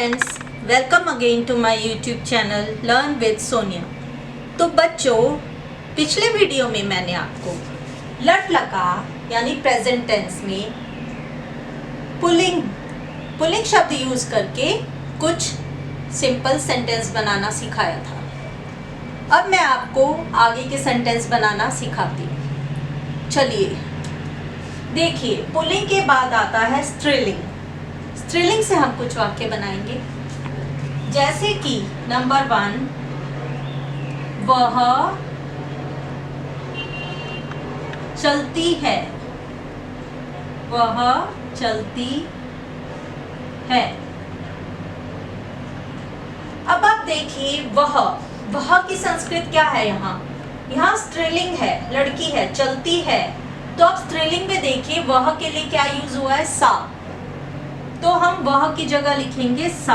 Friends, welcome again to my YouTube channel learn with Sonia. तो बच्चों, पिछले वीडियो में मैंने आपको लट लकार यानी प्रेजेंट टेंस में पुलिंग शब्द यूज करके कुछ सिंपल सेंटेंस बनाना सिखाया था। अब मैं आपको आगे के सेंटेंस बनाना सिखाती हूँ। चलिए देखिए, पुलिंग के बाद आता है स्त्रीलिंग। स्त्रीलिंग से हम कुछ वाक्य बनाएंगे, जैसे कि नंबर 1, वह चलती है। वह चलती है। अब आप देखिए, वह की संस्कृत क्या है? यहाँ स्त्रीलिंग है, लड़की है, चलती है। तो अब स्त्रीलिंग में देखिए, वह के लिए क्या यूज हुआ है? सा। तो हम वह की जगह लिखेंगे सा।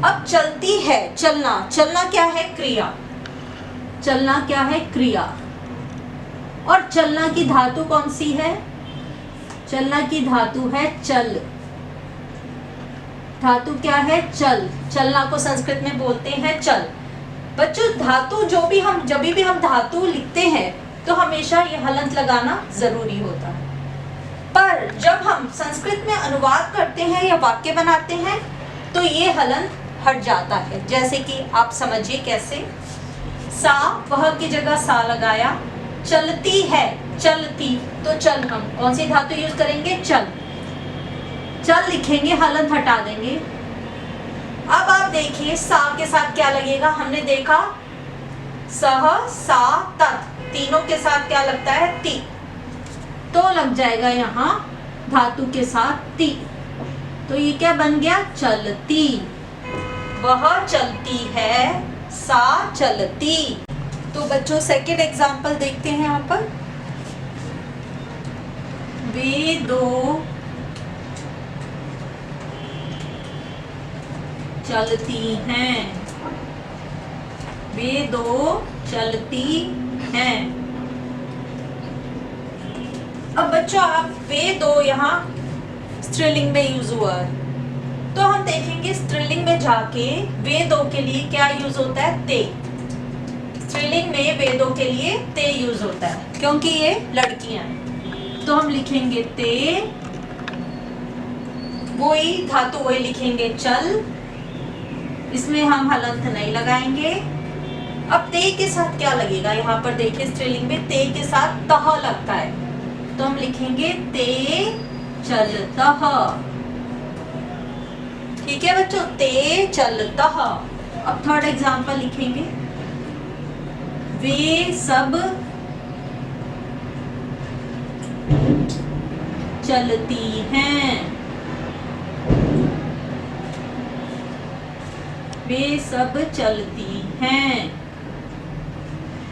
अब चलती है, चलना क्या है? क्रिया। चलना क्या है? क्रिया। और चलना की धातु कौन सी है? चलना की धातु है चल। धातु क्या है? चल। चलना को संस्कृत में बोलते हैं चल। बच्चों, धातु जब भी हम धातु लिखते हैं तो हमेशा यह हलंत लगाना जरूरी होता है। पर जब हम संस्कृत में अनुवाद करते हैं या वाक्य बनाते हैं तो ये हलंत हट जाता है। जैसे कि आप समझिए कैसे। सा, वह की जगह सा लगाया। चलती है, चलती, तो चल हम कौन सी धातु यूज करेंगे? चल। चल लिखेंगे, हलंत हटा देंगे। अब आप देखिए, सा के साथ क्या लगेगा? हमने देखा सह, सा, तत्, तीनों के साथ क्या लगता है? ती। तो लग जाएगा यहाँ धातु के साथ ती। तो ये क्या बन गया? चलती। वह चलती है, सा चलती। तो बच्चों, सेकेंड एग्जाम्पल देखते हैं यहाँ पर। वे दो चलती हैं। वे दो चलती हैं। अब बच्चों, आप वे दो यहाँ स्त्रीलिंग में यूज हुआ है, तो हम देखेंगे स्त्रीलिंग में जाके वे दो के लिए क्या यूज होता है? ते। स्त्रीलिंग में वे दो के लिए ते यूज होता है, क्योंकि ये लड़कियां हैं। तो हम लिखेंगे ते, वही धातु वही लिखेंगे चल। इसमें हम हलंत नहीं लगाएंगे। अब ते के साथ क्या लगेगा? यहाँ पर देखिए, स्त्रीलिंग में ते के साथ तह लगता है, तो हम लिखेंगे ते चलता। ठीक है बच्चों, ते चलता। अब थर्ड एग्जांपल लिखेंगे। वे सब चलती हैं। वे सब चलती हैं।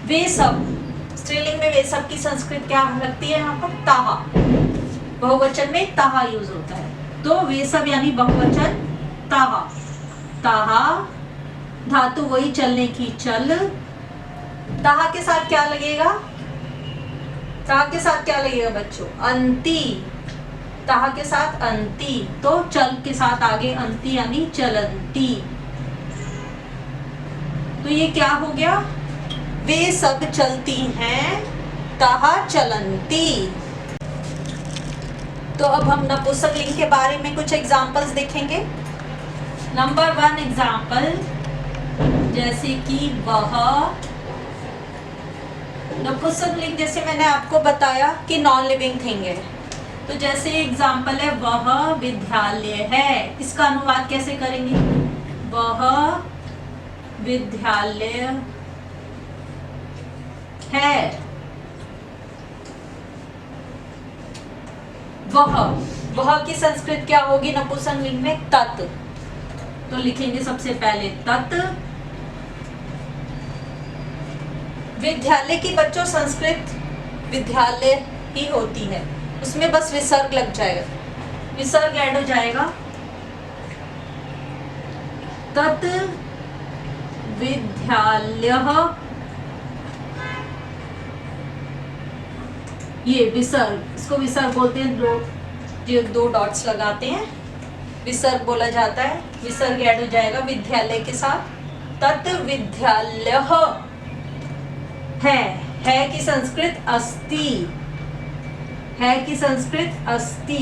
वे सब, स्त्रीलिंग में वे सब की संस्कृत क्या लगती है? यहाँ पर ताहा। बहुवचन में ताहा यूज होता है। तो वे सब यानी बहुवचन ताहा। ताहा, धातु वही चलने की चल। ताहा के साथ क्या लगेगा? ताहा के साथ क्या लगेगा बच्चों? अंती। ताहा के साथ अंती। तो चल के साथ आगे अंती यानी चलंती। तो ये क्या हो गया? वे सब चलती हैं, ताहा चलंती। तो अब हम नपुंसकलिंग के बारे में कुछ एग्जाम्पल्स देखेंगे। नंबर 1 एग्जाम्पल, जैसे कि वह। नपुंसकलिंग जैसे मैंने आपको बताया कि नॉन लिविंग थिंग है। तो जैसे एग्जाम्पल है, वह विद्यालय है। इसका अनुवाद कैसे करेंगे? वह विद्यालय है। वह की संस्कृत क्या होगी नपुंसकलिंग में? तत्। तो लिखेंगे सबसे पहले तत्। विद्यालय की बच्चों संस्कृत विद्यालय ही होती है, उसमें बस विसर्ग लग जाएगा, विसर्ग ऐड हो जाएगा। तत् विद्यालय, ये विसर्ग, इसको विसर्ग बोलते हैं। दो डॉट्स लगाते हैं, विसर्ग बोला जाता है, विसर्ग ऐड हो जाएगा विद्यालय के साथ। तत् विद्यालयः है की संस्कृत अस्ति, है की संस्कृत अस्ति।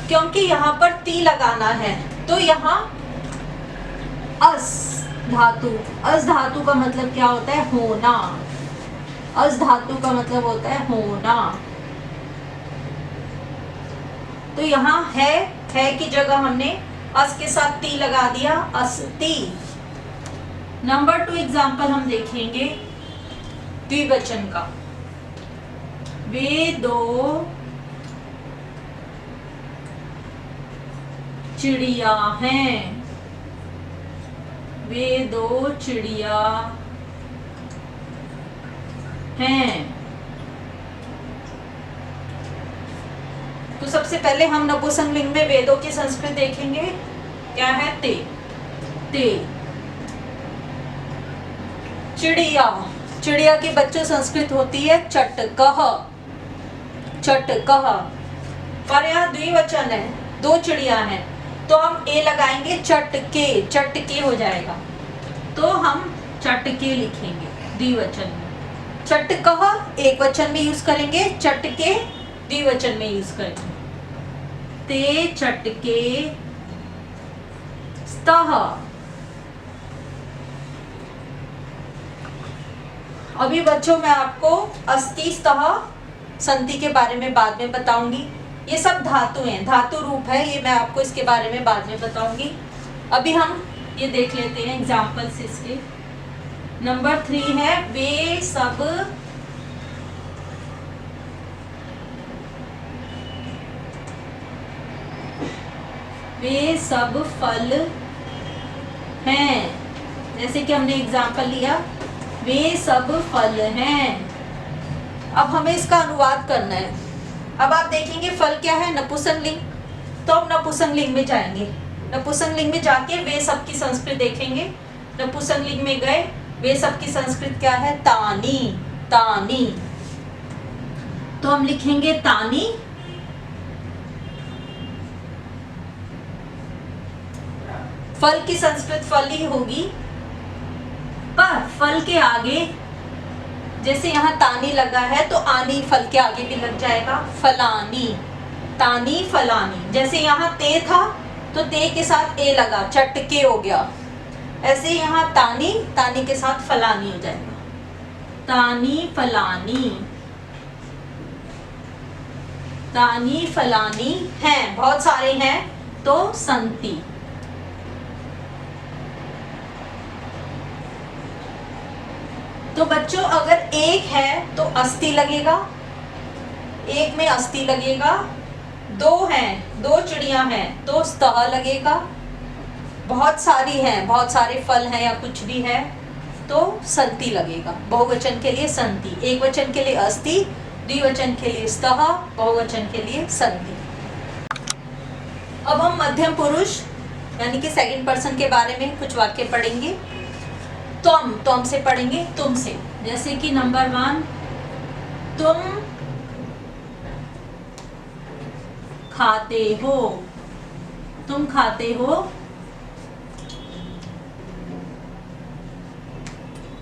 क्योंकि यहाँ पर ती लगाना है तो यहाँ अस धातु, अस धातु का मतलब क्या होता है? होना। अस धातु का मतलब होता है होना। तो यहाँ है की जगह हमने अस के साथ ती लगा दिया, अस्ति। नंबर 2 एग्जाम्पल हम देखेंगे द्विवचन का। वे दो चिड़िया हैं, वे दो चिड़िया हैं। तो सबसे पहले हम नपुंसकलिंग में वेदों की संस्कृत देखेंगे। क्या है? ते। ते। चिड़िया, चिड़िया के बच्चों संस्कृत होती है चटकह, चटकह। पर यहाँ द्विवचन है, दो चिड़िया हैं, तो हम ए लगाएंगे, चटके, चटके हो जाएगा। तो हम चटके लिखेंगे द्विवचन में। चटकह एक वचन में यूज करेंगे, चटके द्विवचन में यूज करेंगे। ते चटके स्तः। अभी बच्चों मैं आपको अस्ति स्तः संति के बारे में बाद में बताऊंगी। ये सब धातु हैं, धातु रूप है, ये मैं आपको इसके बारे में बाद में बताऊंगी। अभी हम ये देख लेते हैं एग्जाम्पल्स इसके। नंबर 3 है वे सब फल हैं। जैसे कि हमने एग्जाम्पल लिया, वे सब फल हैं। अब हमें इसका अनुवाद करना है। अब आप देखेंगे फल क्या है? नपुंसकलिंग। तो हम नपुंसकलिंग में जाएंगे, नपुंसकलिंग में जाके वे सब की संस्कृत देखेंगे। नपुंसकलिंग में गए, वे सब की संस्कृत क्या है? तानी, तानी। तो हम लिखेंगे तानी। फल की संस्कृत फल ही होगी, पर फल के आगे जैसे यहाँ तानी लगा है तो आनी फल के आगे भी लग जाएगा, फलानी, तानी फलानी। जैसे यहाँ ते था तो ते के साथ ए लगा, चटके हो गया। ऐसे यहाँ तानी, तानी के साथ फलानी हो जाएगा, तानी फलानी। तानी फलानी हैं, बहुत सारे हैं तो संति। तो बच्चों अगर एक है तो अस्ति लगेगा, एक में अस्ति लगेगा। दो हैं, दो चिड़िया हैं तो स्तः लगेगा। बहुत सारी हैं, बहुत सारे फल हैं या कुछ भी है तो संति लगेगा। बहुवचन के लिए संति, एक वचन के लिए अस्ति, द्विवचन के लिए स्तः, बहुवचन के लिए संति। अब हम मध्यम पुरुष यानी कि सेकंड पर्सन के बारे में कुछ वाक्य पढ़ेंगे। तुम से पढ़ेंगे, तुमसे। जैसे कि नंबर 1, तुम खाते हो, तुम खाते हो।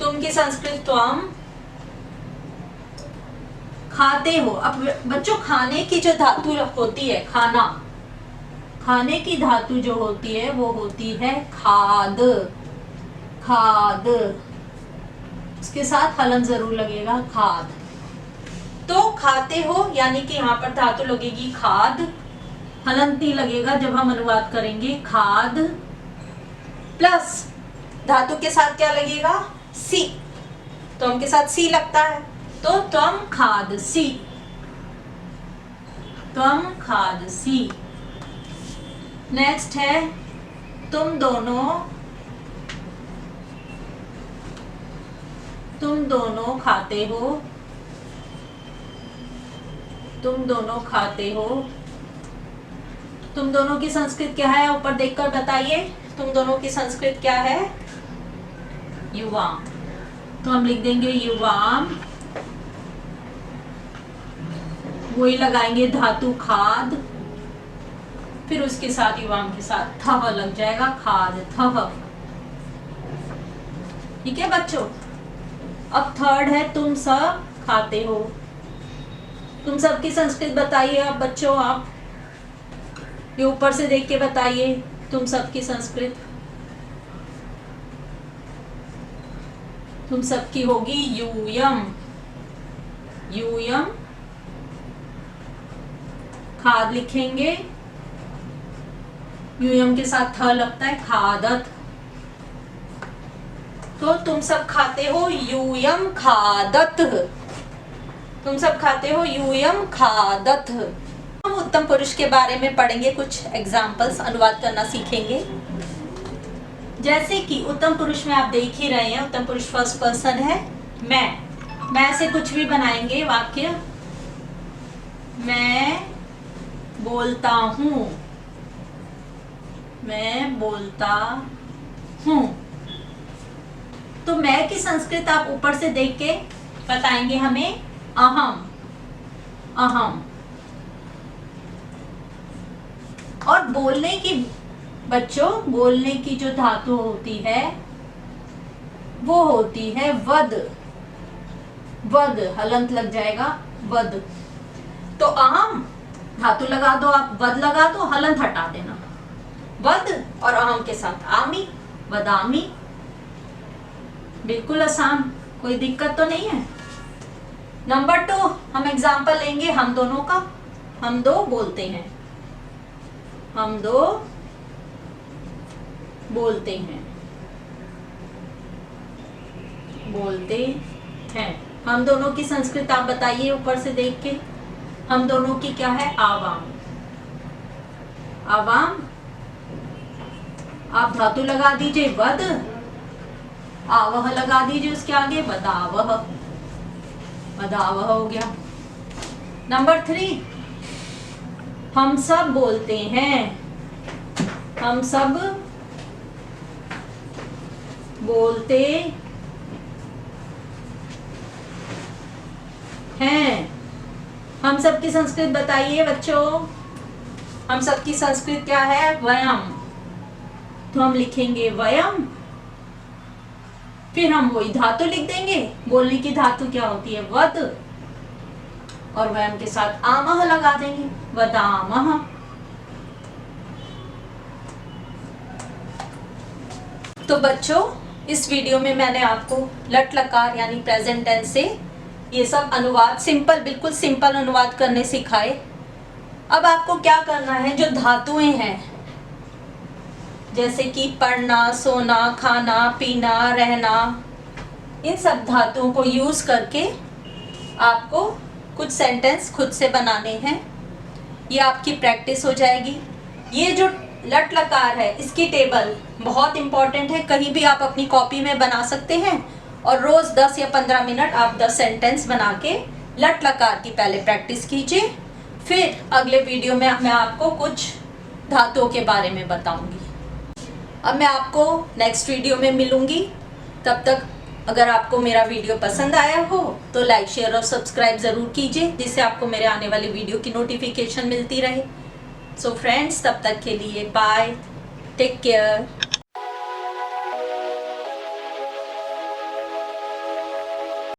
तुम की संस्कृत त्वम, खाते हो। अब बच्चों खाने की जो धातु होती है, खाना, खाने की धातु जो होती है वो होती है खाद, खाद। उसके साथ हलन जरूर लगेगा, खाद। तो खाते हो यानी कि यहाँ पर धातु लगेगी खाद, हलंती लगेगा जब हम अनुवाद करेंगे खाद, प्लस धातु के साथ क्या लगेगा? सी। तो हम के साथ सी लगता है तो त्वम खाद सी, त्वम खाद सी। नेक्स्ट है तुम दोनों, तुम दोनों खाते हो, तुम दोनों खाते हो। तुम दोनों की संस्कृत क्या है? ऊपर देखकर बताइए, तुम दोनों की संस्कृत क्या है? युवाम। तो हम लिख देंगे युवाम, वही लगाएंगे धातु खाद, फिर उसके साथ युवाम के साथ थह लग जाएगा, खाद थह। ठीक है बच्चों। अब थर्ड है तुम सब खाते हो। तुम सबकी संस्कृत बताइए आप बच्चों, आप ये ऊपर से देख के बताइए तुम सबकी संस्कृत। तुम सबकी होगी यूयम, यूयम खाद लिखेंगे, यूयम के साथ थ लगता है, खादत। तो तुम सब खाते हो यूयम खादत, तुम सब खाते हो यूयम खादत। हम उत्तम पुरुष के बारे में पढ़ेंगे, कुछ एग्जाम्पल्स अनुवाद करना सीखेंगे। जैसे कि उत्तम पुरुष में आप देख ही रहे हैं, उत्तम पुरुष फर्स्ट पर्सन है मैं से कुछ भी बनाएंगे वाक्य। मैं बोलता हूँ, मैं बोलता हूँ। तो मैं की संस्कृत आप ऊपर से देख के बताएंगे हमें, अहम, अहम। और बोलने की बच्चों, बोलने की जो धातु होती है वो होती है वद, वद हलंत लग जाएगा, वद। तो अहम धातु लगा दो आप, वद लगा दो, हलंत हटा देना। वद और अहम के साथ आमी, वदामी। बिल्कुल आसान, कोई दिक्कत तो नहीं है। नंबर 2 हम एग्जाम्पल लेंगे हम दोनों का। हम दो बोलते हैं, हम दो बोलते हैं, बोलते हैं। हम दोनों की संस्कृत आप बताइए ऊपर से देख के। हम दोनों की क्या है, आवाम, आवाम। आप धातु लगा दीजिए वद, आवह लगा दीजिए उसके आगे, वदावह, वदावह हो गया। नंबर 3 हम सब बोलते हैं, हम सब बोलते हैं। हम सब की संस्कृत बताइए बच्चों। हम सब की संस्कृत क्या है, वयम। तो हम लिखेंगे वयम, फिर हम वही धातु लिख देंगे। बोलने की धातु क्या होती है, वद, और वयम के साथ आमह लगा देंगे, वदामह। तो बच्चों इस वीडियो में मैंने आपको लट लकार यानी प्रेजेंट टेंस से ये सब अनुवाद, सिंपल, बिल्कुल सिंपल अनुवाद करने सिखाए। अब आपको क्या करना है, जो धातुएं हैं जैसे कि पढ़ना, सोना, खाना, पीना, रहना, इन सब धातुओं को यूज करके आपको कुछ सेंटेंस खुद से बनाने हैं। ये आपकी प्रैक्टिस हो जाएगी। ये जो लट लकार है इसकी टेबल बहुत इंपॉर्टेंट है, कहीं भी आप अपनी कॉपी में बना सकते हैं। और रोज 10 या 15 मिनट आप 10 सेंटेंस बना के लट लकार की पहले प्रैक्टिस कीजिए। फिर अगले वीडियो में मैं आपको कुछ धातुओं के बारे में बताऊंगी। अब मैं आपको नेक्स्ट वीडियो में मिलूंगी। तब तक अगर आपको मेरा वीडियो पसंद आया हो तो लाइक, शेयर और सब्सक्राइब ज़रूर कीजिए, जिससे आपको मेरे आने वाली वीडियो की नोटिफिकेशन मिलती रहे। सो फ्रेंड्स, तब तक के लिए बाय, टेक केयर।